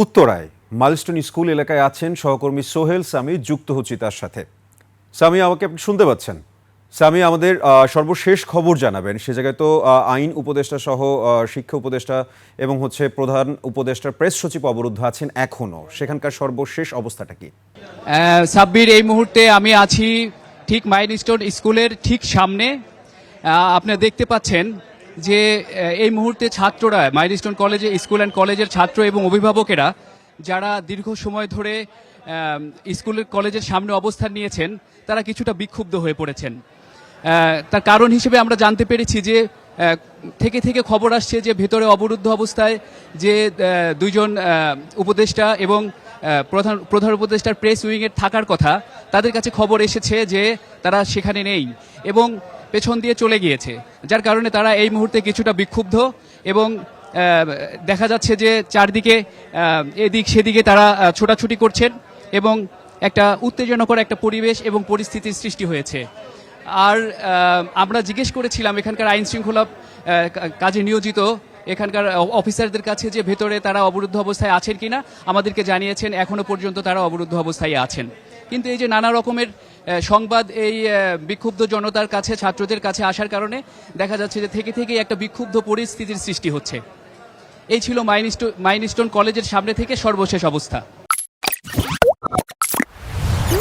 উত্তরায় milestone school এলাকায় আছেন সহকর্মী সোহেল সামি, যুক্ত হচ্ছি তার সাথে। সামি, আমাকে আপনি শুনতে পাচ্ছেন? সামি, আমাদের সর্বশেষ খবর জানাবেন। সে জায়গায় তো আইন উপদেষ্টা সহ শিক্ষা উপদেষ্টা এবং প্রধান উপদেষ্টার প্রেস সচিব অবরুদ্ধ আছেন এখনো। সেখানকার সর্বশেষ অবস্থাটা কি? সাব্বির, এই মুহূর্তে আমি আছি ঠিক মাইলস্টোন স্কুলের ঠিক সামনে। আপনারা দেখতে পাচ্ছেন যে এই মুহূর্তে ছাত্ররা, মাইলস্টোন কলেজে স্কুল অ্যান্ড কলেজের ছাত্র এবং অভিভাবকেরা যারা দীর্ঘ সময় ধরে স্কুলের কলেজের সামনে অবস্থান নিয়েছেন, তারা কিছুটা বিক্ষুব্ধ হয়ে পড়েছেন। তার কারণ হিসেবে আমরা জানতে পেরেছি যে থেকে খবর আসছে যে ভেতরে অবরুদ্ধ অবস্থায় যে দুইজন উপদেষ্টা এবং প্রধান উপদেষ্টার প্রেস উইংয়ের থাকার কথা, তাদের কাছে খবর এসেছে যে তারা সেখানে নেই এবং পেছন দিয়ে চলে গিয়েছে, যার কারণে তারা এই মুহূর্তে কিছুটা বিক্ষুব্ধ এবং দেখা যাচ্ছে যে চারদিকে এদিক সেদিকে তারা ছোটাছুটি করছেন এবং একটা উত্তেজনাকর একটা পরিবেশ এবং পরিস্থিতির সৃষ্টি হয়েছে। আর আমরা জিজ্ঞেস করেছিলাম এখানকার আইন শৃঙ্খলা কাজে নিয়োজিত এখানকার অফিসারদের কাছে যে ভেতরে তারা অবরুদ্ধ অবস্থায় আছেন কিনা। আমাদেরকে জানিয়েছেন এখনো পর্যন্ত তারা অবরুদ্ধ অবস্থায় আছেন। কিন্তু এই যে নানা রকমের সংবাদ এই বিক্ষুব্ধ জনতার কাছে, ছাত্রদের কাছে আসার কারণে দেখা যাচ্ছে যে থেকে একটা বিক্ষুব্ধ পরিস্থিতির সৃষ্টি হচ্ছে। এই ছিল মাইলস্টোন কলেজের সামনে থেকে সর্বশেষ অবস্থা।